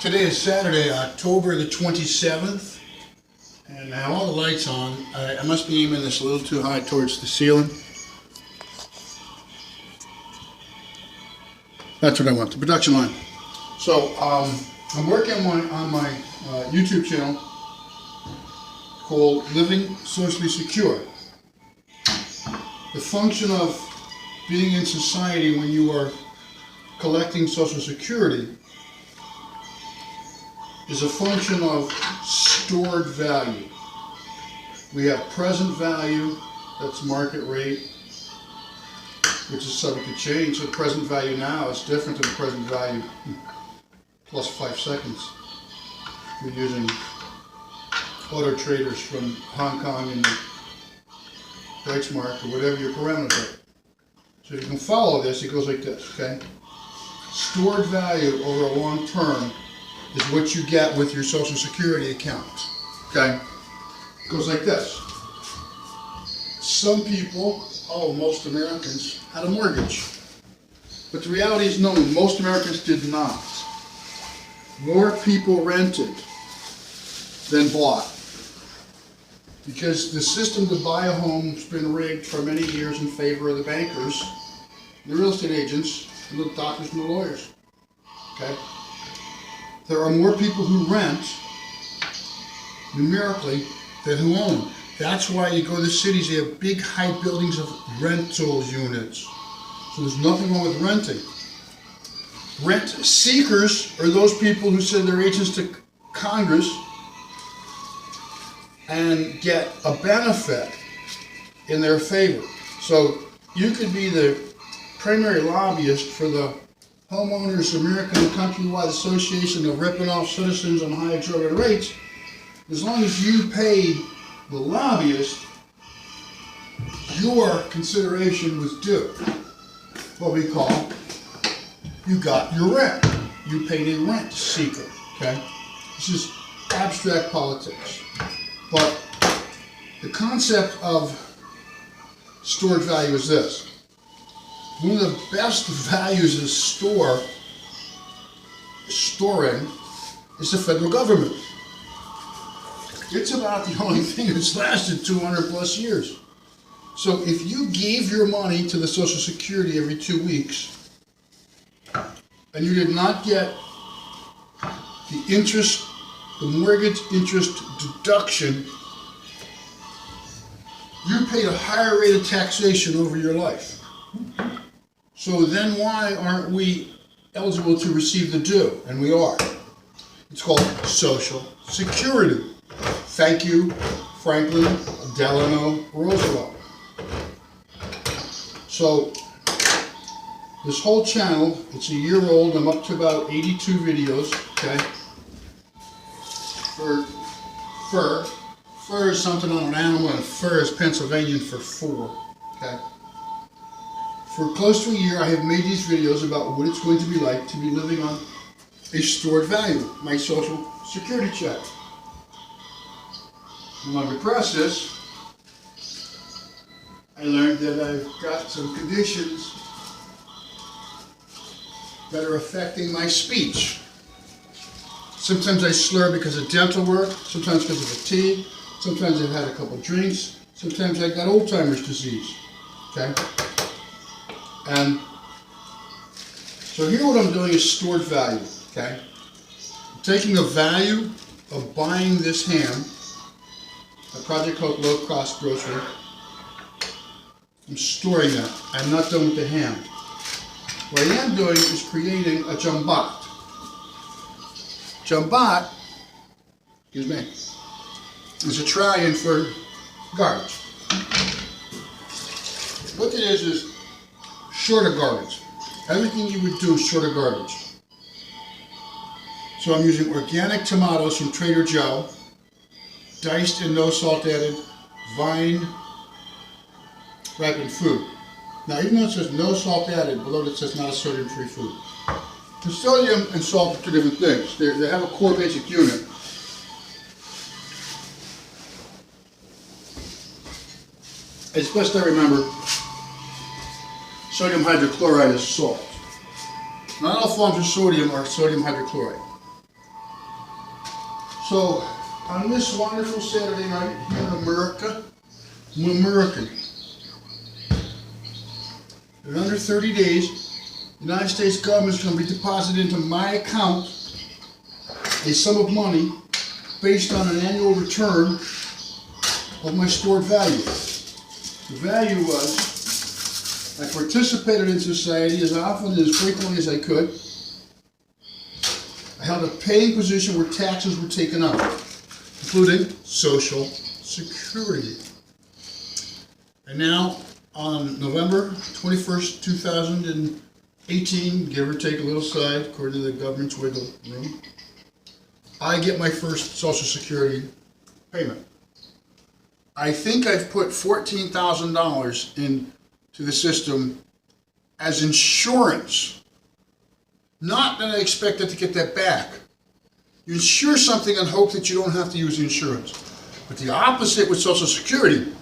Today is Saturday, October the 27th, and I have all the lights on. I must be aiming this a little too high towards the ceiling. That's what I want, the production line. So, I'm working on my YouTube channel called Living Socially Secure. The function of being in society when you are collecting Social Security is a function of stored value. We have present value, that's market rate, which is subject to change. So the present value now is different than the present value plus 5 seconds. We're using auto traders from Hong Kong and the Deutschmark or whatever your parameters are. So if you can follow this, it goes like this, okay? Stored value over a long term is what you get with your Social Security account, okay? It goes like this. Some people, most Americans, had a mortgage. But the reality is, no, most Americans did not. More people rented than bought. Because the system to buy a home has been rigged for many years in favor of the bankers, the real estate agents, and the doctors and the lawyers, okay? There are more people who rent, numerically, than who own. That's why you go to the cities, they have big high buildings of rental units. So there's nothing wrong with renting. Rent seekers are those people who send their agents to Congress and get a benefit in their favor. So you could be the primary lobbyist for the Homeowners American Countrywide Association of ripping off citizens on high exorbitant rates. As long as you pay the lobbyist, your consideration was due. What we call, you got your rent. You paid a rent seeker, okay? This is abstract politics. But the concept of stored value is this. One of the best values of storing is the federal government. It's about the only thing that's lasted 200 plus years. So if you gave your money to the Social Security every 2 weeks and you did not get the interest, the mortgage interest deduction, you paid a higher rate of taxation over your life. So then why aren't we eligible to receive the due? And we are. It's called Social Security. Thank you, Franklin Delano Roosevelt. So this whole channel, it's a year old. I'm up to about 82 videos, okay? For fur. Fur is something on an animal, and fur is Pennsylvanian for four, okay? For close to a year, I have made these videos about what it's going to be like to be living on a stored value, my Social Security check. When I press this, I learned that I've got some conditions that are affecting my speech. Sometimes I slur because of dental work, sometimes because of fatigue, sometimes I've had a couple drinks, sometimes I've got Alzheimer's disease, okay? And so here what I'm doing is stored value, okay? I'm taking the value of buying this ham, a project called Low Cost Grocery. I'm storing that. I'm not done with the ham. What I am doing is creating a jumbat. Jumbat, excuse me, is Italian for garbage. What it is short of garbage. Everything you would do is short of garbage. So I'm using organic tomatoes from Trader Joe, diced and no salt added, vine ripened food. Now even though it says no salt added, below it says not a sodium free food. The sodium and salt are two different things. They have a core basic unit. As best I remember, sodium hydrochloride is salt. Not all forms of sodium are sodium hydrochloride. So, on this wonderful Saturday night here in America, I'm American. In under 30 days, the United States government is going to be deposited into my account a sum of money based on an annual return of my stored value. The value was, I participated in society as often and as frequently as I could. I held a paying position where taxes were taken out, including Social Security. And now, on November 21st, 2018, give or take a little side, according to the government's wiggle room, I get my first Social Security payment. I think I've put $14,000 into the system as insurance. Not that I expected to get that back. You insure something and hope that you don't have to use the insurance. But the opposite with Social Security.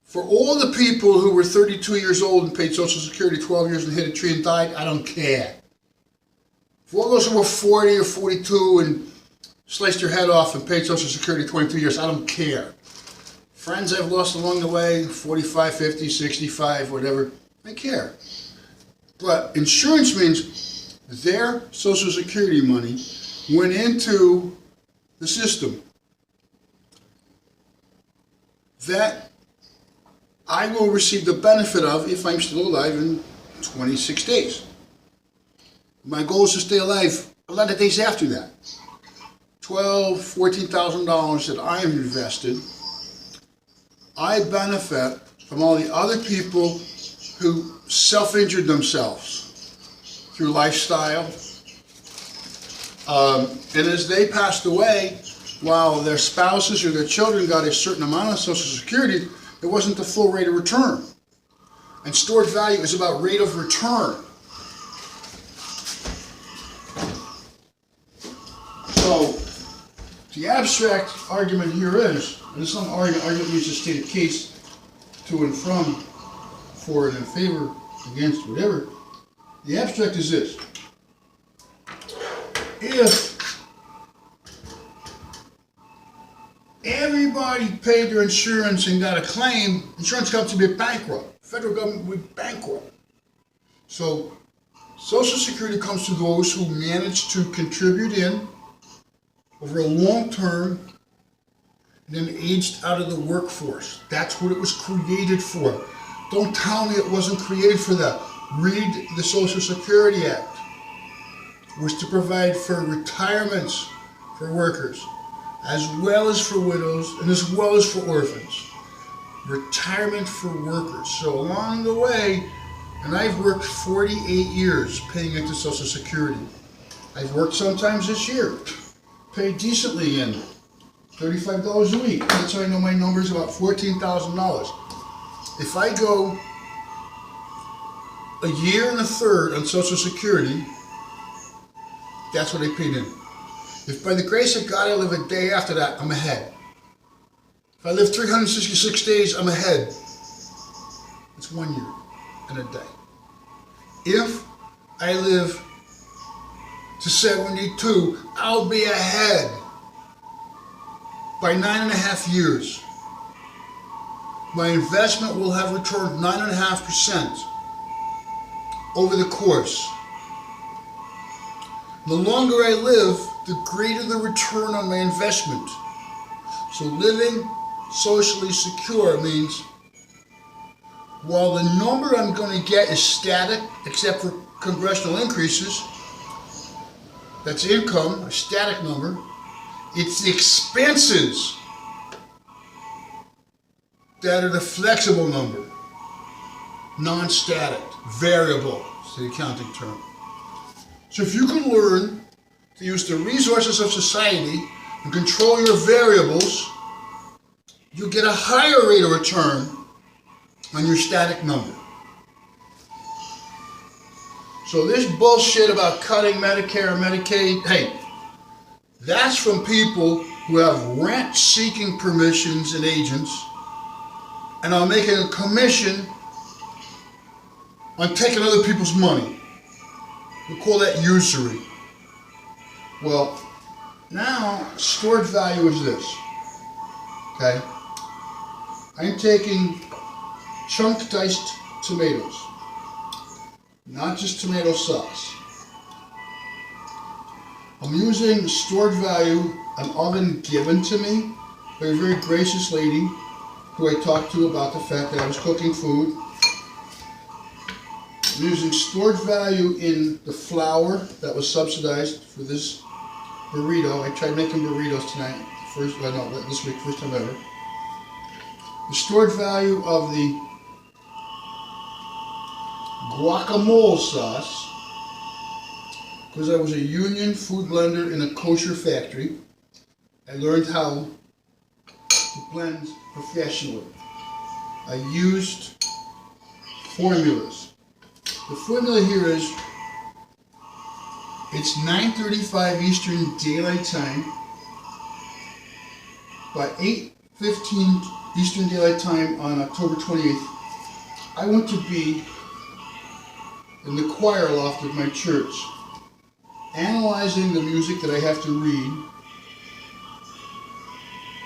For all the people who were 32 years old and paid Social Security 12 years and hit a tree and died, I don't care. For all those who were 40 or 42 and sliced your head off and paid Social Security 22 years, I don't care. Friends I've lost along the way, 45, 50, 65, whatever, I care. But insurance means their Social Security money went into the system that I will receive the benefit of if I'm still alive in 26 days. My goal is to stay alive a lot of days after that. $12,000, $14,000 that I am invested, I benefit from all the other people who self-injured themselves through lifestyle. And as they passed away, while their spouses or their children got a certain amount of Social Security, it wasn't the full rate of return. And stored value is about rate of return. So, the abstract argument here is, and it's not an argument means to state a case to and from, for and in favor, against, whatever. The abstract is this. If everybody paid their insurance and got a claim, insurance companies would be bankrupt. Federal government would be bankrupt. So, Social Security comes to those who manage to contribute in over a long term and then aged out of the workforce. That's what it was created for. Don't tell me it wasn't created for that. Read the Social Security Act. It was to provide for retirements for workers, as well as for widows, and as well as for orphans. Retirement for workers. So along the way, and I've worked 48 years paying into Social Security. I've worked sometimes this year, paid decently in, $35 a week. That's how I know my number's about $14,000. If I go a year and a third on Social Security, that's what I paid in. If by the grace of God I live a day after that, I'm ahead. If I live 366 days, I'm ahead. It's 1 year and a day. If I live to 72, I'll be ahead by 9.5 years. My investment will have returned 9.5% over the course. The longer I live, the greater the return on my investment. So living socially secure means while the number I'm going to get is static, except for congressional increases, that's income, a static number, it's the expenses that are the flexible number, non-static, variable, is the accounting term. So if you can learn to use the resources of society and control your variables, you get a higher rate of return on your static number. So this bullshit about cutting Medicare and Medicaid, hey, that's from people who have rent-seeking permissions and agents and are making a commission on taking other people's money. We call that usury. Well, Now, stored value is this. Okay? I'm taking chunk diced tomatoes, not just tomato sauce. I'm using stored value, an oven given to me by a very gracious lady who I talked to about the fact that I was cooking food. I'm using stored value in the flour that was subsidized for this burrito. I tried making burritos tonight, this week, first time ever. The stored value of the guacamole sauce, because I was a union food blender in a kosher factory. I learned how to blend professionally. I used formulas. The formula here is, it's 9:35 Eastern Daylight Time. By 8:15 Eastern Daylight Time on October 28th, I went to be in the choir loft of my church, analyzing the music that I have to read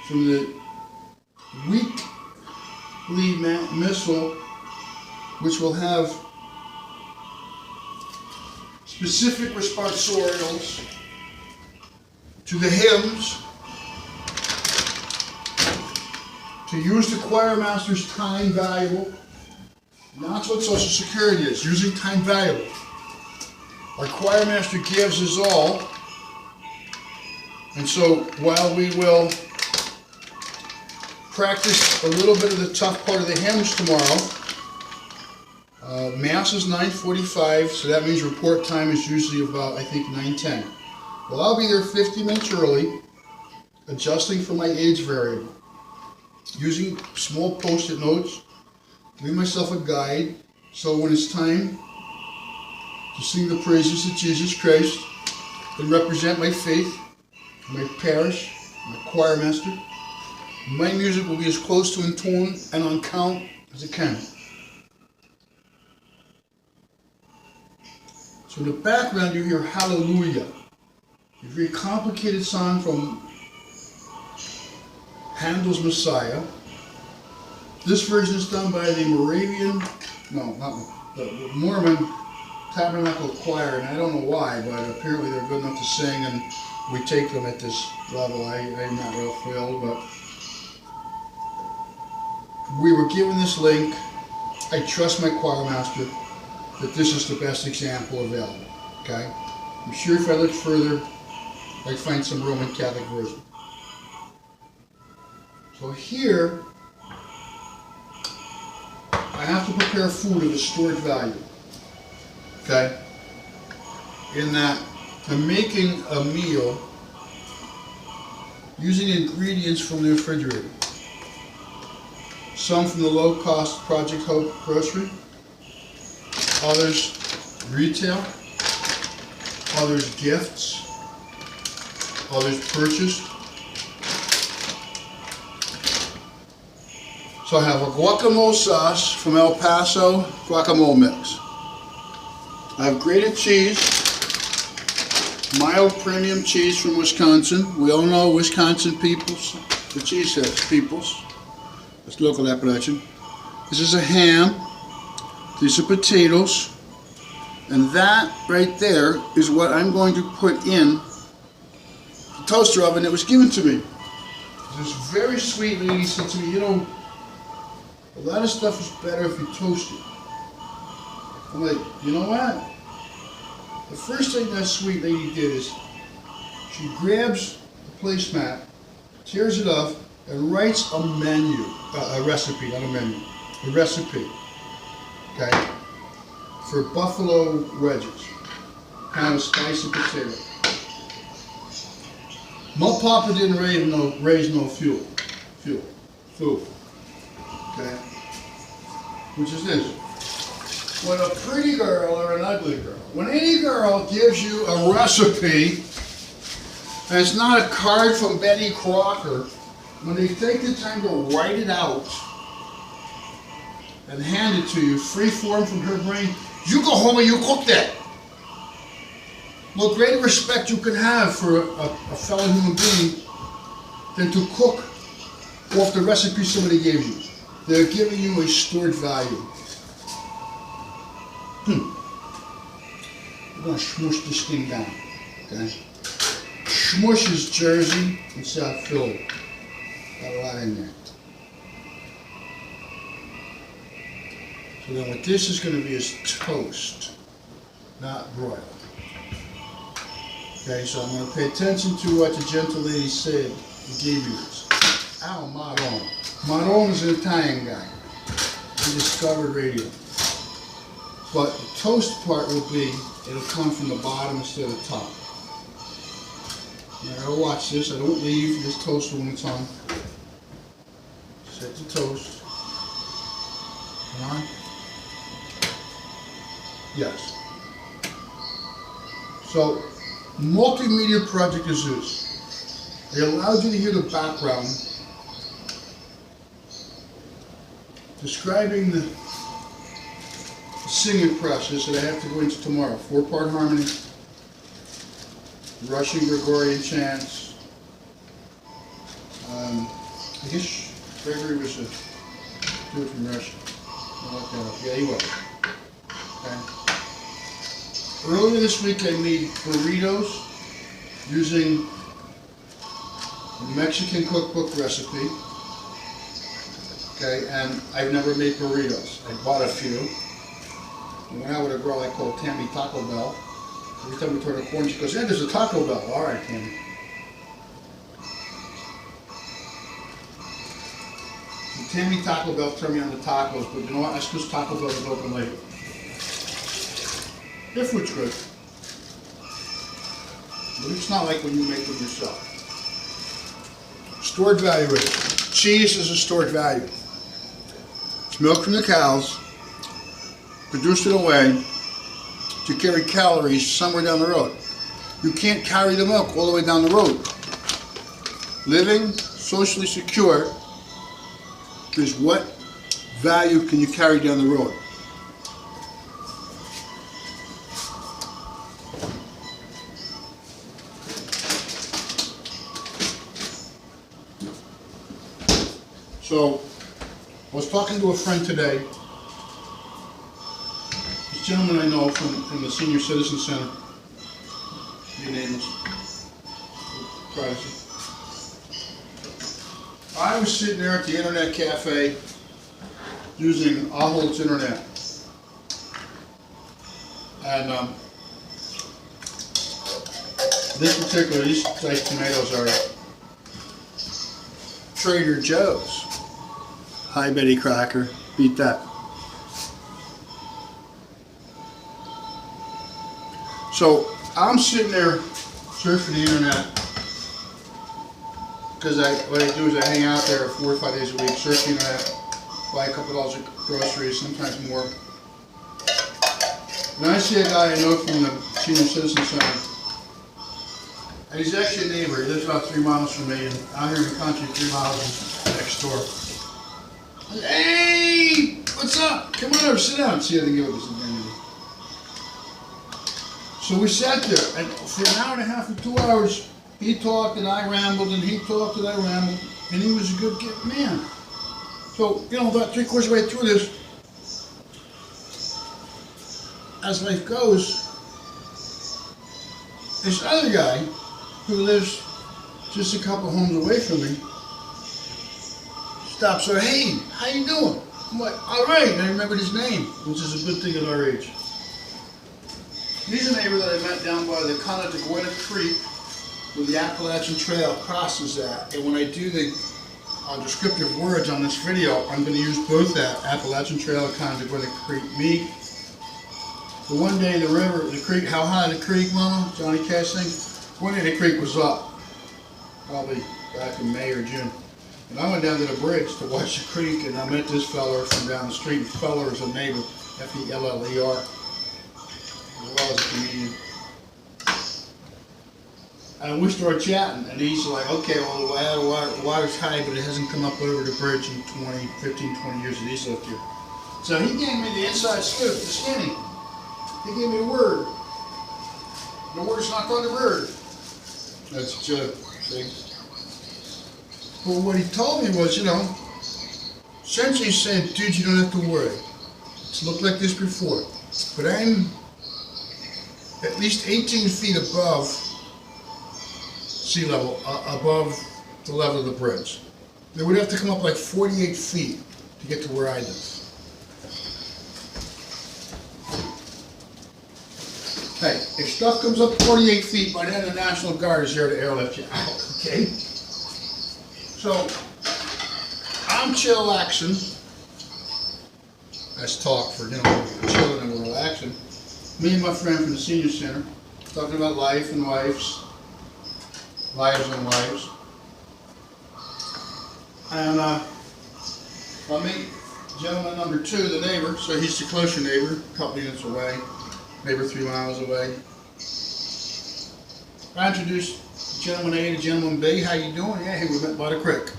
from the weekly missal, which will have specific responsorials to the hymns, to use the choir master's time valuable. And that's what Social Security is, using time valuable. Our choir master gives us all, and so while we will practice a little bit of the tough part of the hymns tomorrow, Mass is 9:45, so that means report time is usually about, I think, 9:10. Well, I'll be there 50 minutes early, adjusting for my age variable, using small post-it notes, giving myself a guide, so when it's time to sing the praises of Jesus Christ and represent my faith, my parish, my choir master, my music will be as close to in tone and on count as it can. So in the background you hear Hallelujah, a very complicated song from Handel's Messiah. This version is done by the Mormon Tabernacle Choir, and I don't know why, but apparently they're good enough to sing, and we take them at this level. I'm not real thrilled, but we were given this link. I trust my choir master that this is the best example available, okay? I'm sure if I look further, I'd find some Roman Catholic version. So here, I have to prepare food of a stored value, okay? In that I'm making a meal using ingredients from the refrigerator. Some from the low-cost Project Hope grocery, others retail, others gifts, others purchased. So I have a guacamole sauce from El Paso, guacamole mix. I have grated cheese, mild premium cheese from Wisconsin. We all know Wisconsin peoples, the cheese peoples. It's local appellation. This is a ham. These are potatoes. And that right there is what I'm going to put in the toaster oven that was given to me. This very sweet lady said to me, you know, a lot of stuff is better if you toast it. I'm like, you know what? The first thing that sweet lady did is she grabs a placemat, tears it off, and writes a menu, a recipe, not a menu, a recipe, okay, for buffalo wedges, kind of spicy potato. My papa didn't raise no food, okay, which is this. When a pretty girl or an ugly girl, when any girl gives you a recipe, and it's not a card from Betty Crocker, when they take the time to write it out and hand it to you, free form from her brain, you go home and you cook that. what greater respect you can have for a fellow human being than to cook off the recipe somebody gave you. They're giving you a stored value. We're going to smush this thing down, okay? Smush is Jersey and South Philly. Got a lot in there. So then what this is going to be is toast, not broiled. Okay, so I'm going to pay attention to what the gentle lady said and gave you this. Ow, Maron. Maron is an Italian guy. He discovered radio. But the toast part will be, it'll come from the bottom instead of the top. Now I'll watch this. I don't leave this toast when it's on. Set the toast. Come on. Yes. So, multimedia project is this. It allows you to hear the background describing the singing process that I have to go into tomorrow. 4-part harmony, Russian Gregorian chants. I guess Gregory was a dude from Russia. Yeah, he was. Okay. Earlier this week I made burritos using a Mexican cookbook recipe. Okay, and I've never made burritos. I bought a few. I went out with a girl I called Tammy Taco Bell. Every time we turn a corner, she goes, "Yeah, there's a Taco Bell." All right, Tammy. So Tammy Taco Bell turned me on the tacos, but you know what? That's because Taco Bell is open late. Their food's good. But it's not like when you make them yourself. Stored value is it. Cheese is a stored value. It's milk from the cows, produced in a way to carry calories somewhere down the road. You can't carry the milk all the way down the road. Living socially secure is what value can you carry down the road. So, I was talking to a friend today. This gentleman I know from the Senior Citizen Center. Be nameless. Privacy. I was sitting there at the internet cafe using Aholt's internet. And these diced tomatoes are Trader Joe's. Hi, Betty Crocker. Beat that. So I'm sitting there surfing the internet because what I do is I hang out there 4 or 5 days a week, surf the internet, buy a couple dollars of groceries, sometimes more. And I see a guy I know from the Senior Citizen Center, and he's actually a neighbor. He lives about 3 miles from me, and out here in the country, 3 miles next door. Hey, what's up? Come on over, sit down. See, I think he was identity. So we sat there, and for an hour and a half or 2 hours, he talked and I rambled, and he talked and I rambled, and he was a good man. So, you know, about 3/4 of the way through this, as life goes, this other guy who lives just a couple homes away from me stops her. "Hey, how you doing?" I'm like, "All right." And I remembered his name, which is a good thing at our age. He's a neighbor that I met down by the Conecuh Creek, where the Appalachian Trail crosses that. And when I do the descriptive words on this video, I'm going to use both that Appalachian Trail and Conecuh Creek meet. But one day the creek, how high the creek, Mama? Johnny Cash sing? One day the creek was up, probably back in May or June. And I went down to the bridge to watch the creek, and I met this feller from down the street. Feller is a neighbor, F-E-L-L-E-R, as well as a comedian. And we started chatting, and he's like, "Okay, well, the water's high, but it hasn't come up over the bridge in 15, 20 years that he's lived here." So he gave me the inside scoop, the skinny. He gave me the word. The word's not on the bird. That's Joad. See? Well, what he told me was, essentially he's saying, dude, you don't have to worry. It's looked like this before. But I'm at least 18 feet above sea level, above the level of the bridge. They would have to come up like 48 feet to get to where I live. Hey, if stuff comes up 48 feet, by then the National Guard is here to airlift you out, okay? So, I'm chillaxing. That's talk for, chilling and relaxing. Me and my friend from the senior center, talking about life and wives. Lives and wives. And I meet gentleman number 2, the neighbor, so he's the closer neighbor, a couple units away. Neighbor 3 miles away. I introduced gentleman A to gentleman B. How you doing? Yeah, hey, we met by the creek.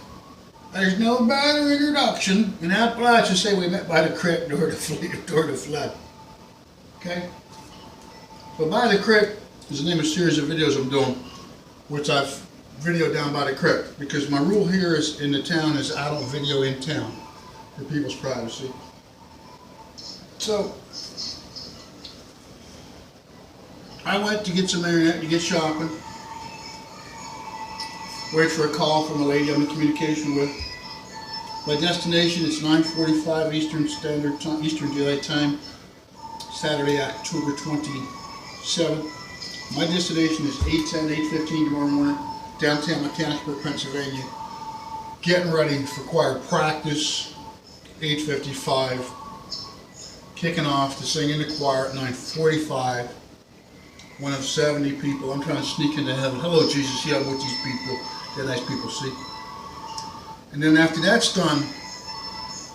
There's no better introduction in Appalachia to say we met by the creek during the flood. Okay? But by the creek is the name of a series of videos I'm doing, which I've videoed down by the creek, because my rule here is in the town is I don't video in town for people's privacy. So I went to get some internet, to get shopping, wait for a call from a lady I'm in communication with. My destination is 9:45 Eastern Standard Time, Eastern Daylight Time, Saturday, October 27th. My destination is 8:10, 8:15 tomorrow morning, downtown Mechanicsburg, Pennsylvania. Getting ready for choir practice, 8:55. Kicking off to sing in the choir at 9:45. One of 70 people. I'm trying to sneak into heaven. Hello, Jesus. Yeah, I'm with these people. They're nice people, see? And then after that's done,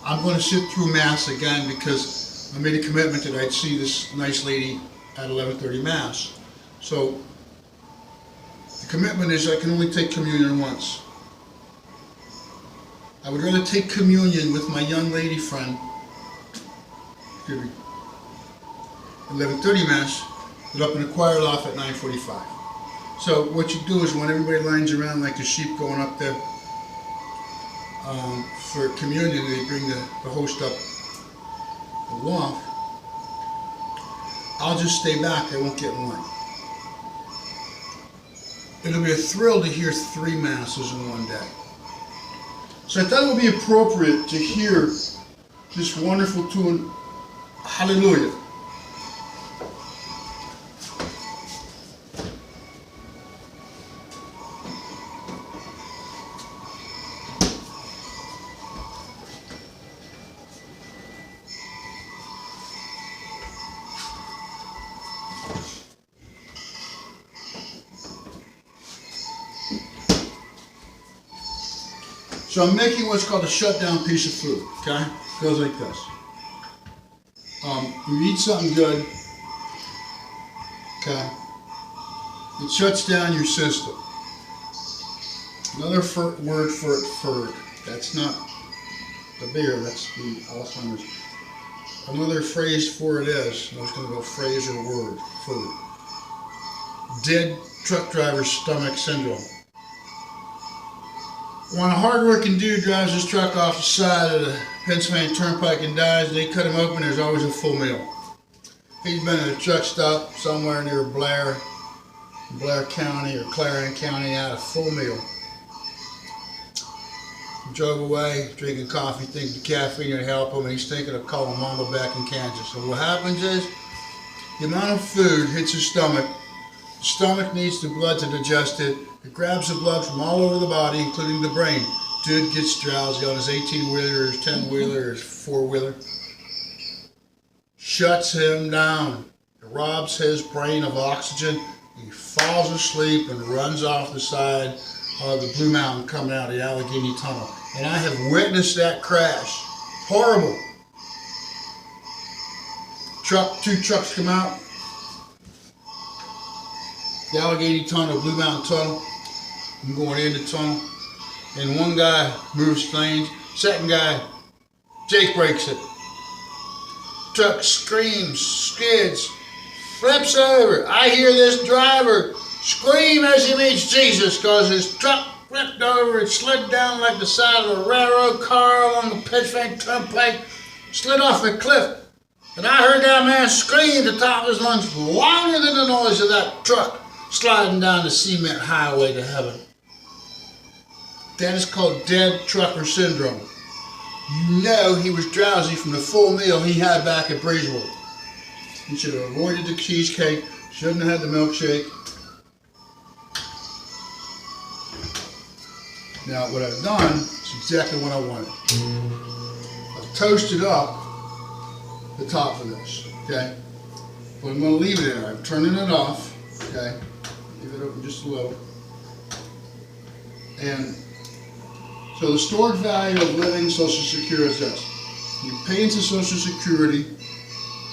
I'm going to sit through Mass again because I made a commitment that I'd see this nice lady at 11:30 Mass. So the commitment is I can only take communion once. I would rather take communion with my young lady friend, 11:30 Mass, but up in the choir loft at 9:45. So what you do is when everybody lines around like the sheep going up there for communion, they bring the host up the loft. I'll just stay back, I won't get in line. It'll be a thrill to hear 3 Masses in one day. So I thought it would be appropriate to hear this wonderful tune, Hallelujah. So I'm making what's called a shutdown piece of food, okay? It goes like this. You eat something good, okay? It shuts down your system. Another word for it, FERD. That's not the beer, that's the Alzheimer's. Another phrase for it is, I was going to go phrase or word, FERD. Dead truck driver's stomach syndrome. When a hard-working dude drives his truck off the side of the Pennsylvania Turnpike and dies, and they cut him open, there's always a full meal. He's been at a truck stop somewhere near Blair County or Clarion County, had a full meal. He drove away, drinking coffee, thinking the caffeine would help him, and he's thinking of calling Mama back in Kansas. So what happens is, the amount of food hits his stomach. The stomach needs the blood to digest it. It grabs the blood from all over the body, including the brain. Dude gets drowsy on his 18-wheeler, his 10-wheeler, his 4-wheeler. Shuts him down. It robs his brain of oxygen. He falls asleep and runs off the side of the Blue Mountain coming out of the Allegheny Tunnel. And I have witnessed that crash. Horrible. 2 trucks come out. The Allegheny Tunnel, Blue Mountain Tunnel. I'm going in the tunnel. And one guy moves lanes. Second guy, Jake breaks it. Truck screams, skids, flips over. I hear this driver scream as he meets Jesus because his truck flipped over and slid down like the side of a railroad car along the Pittsburgh Turnpike, slid off a cliff. And I heard that man scream at the top of his lungs louder than the noise of that truck sliding down the cement highway to heaven. That is called dead trucker syndrome. You know he was drowsy from the full meal he had back at Breezewood. He should have avoided the cheesecake, shouldn't have had the milkshake. Now what I've done is exactly what I wanted. I've toasted up the top of this, okay? But I'm going to leave it there. I'm turning it off, okay? Leave it open just a little. And so the stored value of living Social Security is this. You pay into Social Security.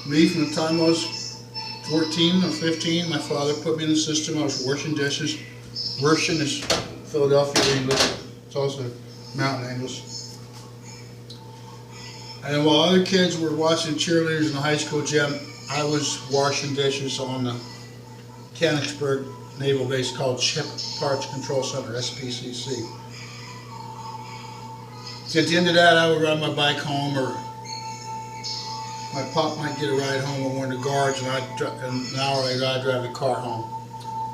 Me, from the time I was 14 or 15, my father put me in the system. I was washing dishes. Worshing is Philadelphia, England. It's also Mountain Angels. And while other kids were watching cheerleaders in the high school gym, I was washing dishes on the Mechanicsburg Naval Base called Ship Parts Control Center, SPCC. So at the end of that, I would ride my bike home, or my pop might get a ride home with one of the guards, and an hour later I'd drive the car home.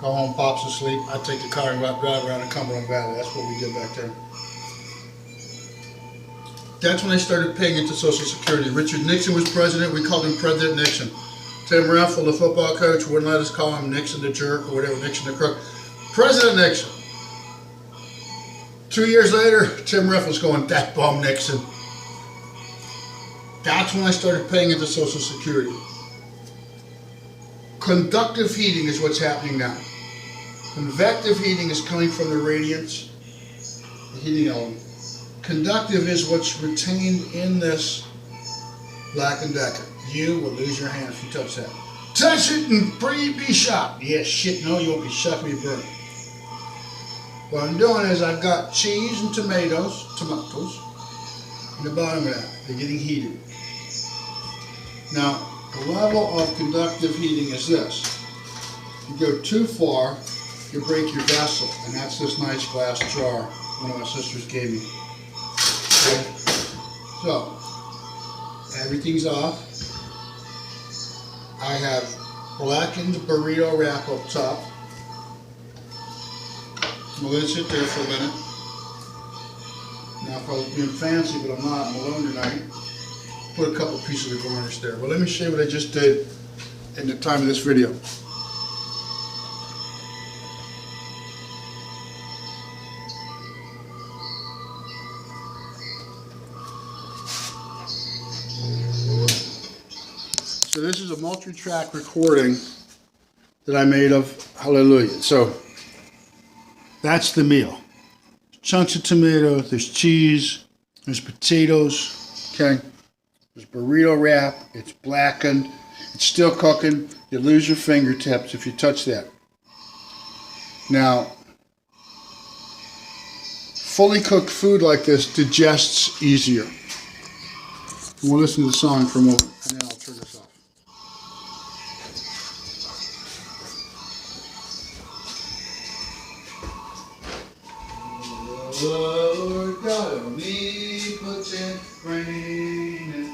Go home, Pop's asleep, I'd take the car and drive around the Cumberland Valley. That's what we did back then. That's when I started paying into Social Security. Richard Nixon was president. We called him President Nixon. Tim Raffle, the football coach, wouldn't let us call him Nixon the jerk or whatever, Nixon the crook. President Nixon. 2 years later, Tim Raffle's going, that bum Nixon. That's when I started paying into Social Security. Conductive heating is what's happening now. Convective heating is coming from the radiance, the heating element. Conductive is what's retained in this Black & Decker. You will lose your hand if you touch that. Touch it and be shocked. Yeah, shit, no, you won't be shocked, you'll be burned. What I'm doing is I've got cheese and tomatoes in the bottom of that. They're getting heated. Now, the level of conductive heating is this. If you go too far, you break your vessel, and that's this nice glass jar one of my sisters gave me. Okay? So, everything's off. I have blackened burrito wrap up top. I'm going to sit there for a minute. Now, if I was being fancy, but I'm not, I'm alone tonight, put a couple pieces of garnish there. Well, let me show you what I just did in the time of this video. So this is a multi-track recording that I made of Hallelujah. So that's the meal. Chunks of tomato, there's cheese, there's potatoes, okay? There's burrito wrap, it's blackened, it's still cooking. You lose your fingertips if you touch that. Now, fully cooked food like this digests easier. We'll listen to the song for a moment, and then I'll turn this off. Lord God omnipotent, reigneth.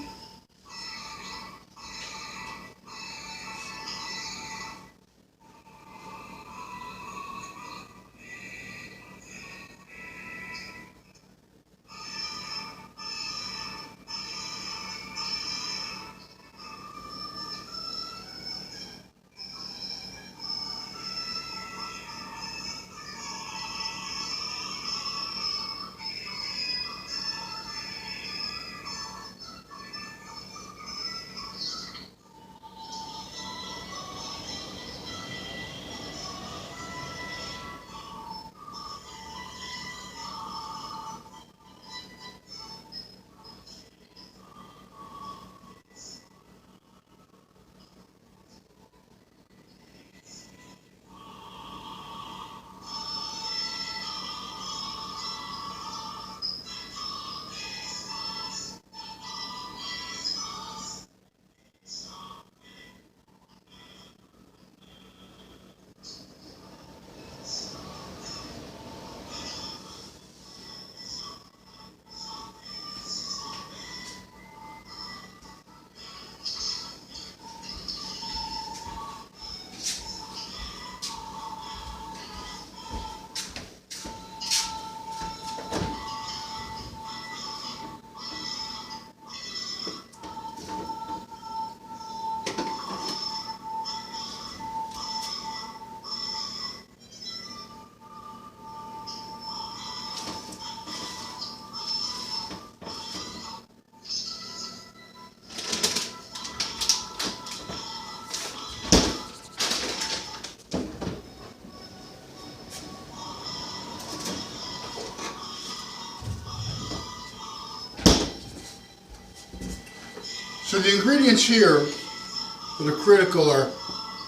So the ingredients here that are critical are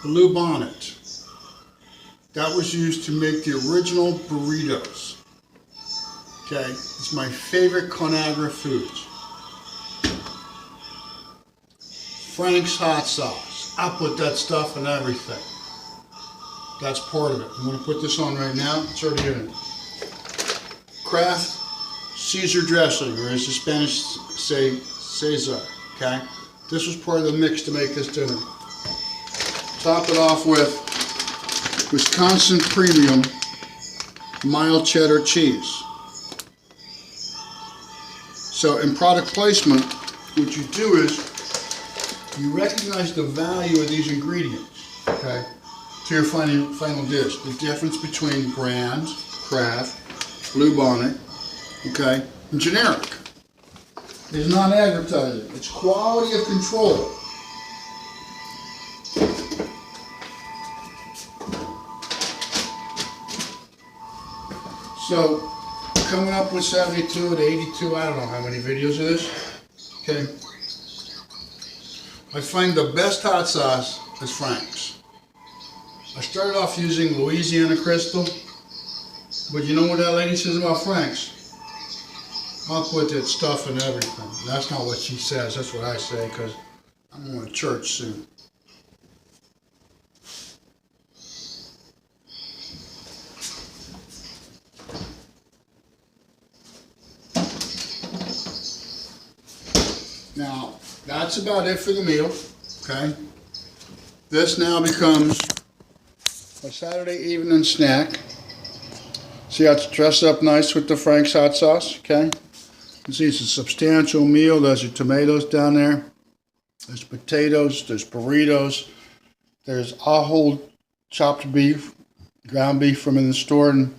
bluebonnet. That was used to make the original burritos. Okay, it's my favorite Conagra foods. Frank's hot sauce. I put that stuff in everything. That's part of it. I'm going to put this on right now. It's already in it. Kraft Caesar dressing, or as the Spanish say, Cesar. Okay? This was part of the mix to make this dinner. Top it off with Wisconsin Premium mild cheddar cheese. So in product placement, what you do is you recognize the value of these ingredients, okay, to your final dish. The difference between brand, Kraft, bluebonnet, okay, and generic. It's not advertising. It's quality of control. So, coming up with 72 to 82, I don't know how many videos of this, okay? I find the best hot sauce is Frank's. I started off using Louisiana Crystal, but you know what that lady says about Frank's? I'll put that stuff in everything. That's not what she says, that's what I say, because I'm going to church soon. Now, that's about it for the meal, okay? This now becomes a Saturday evening snack. See how it's dressed up nice with the Frank's hot sauce, okay? You see it's a substantial meal. There's your tomatoes down there. There's potatoes, there's burritos. There's a whole chopped beef, ground beef from in the store, and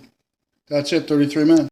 that's it, 33 minutes.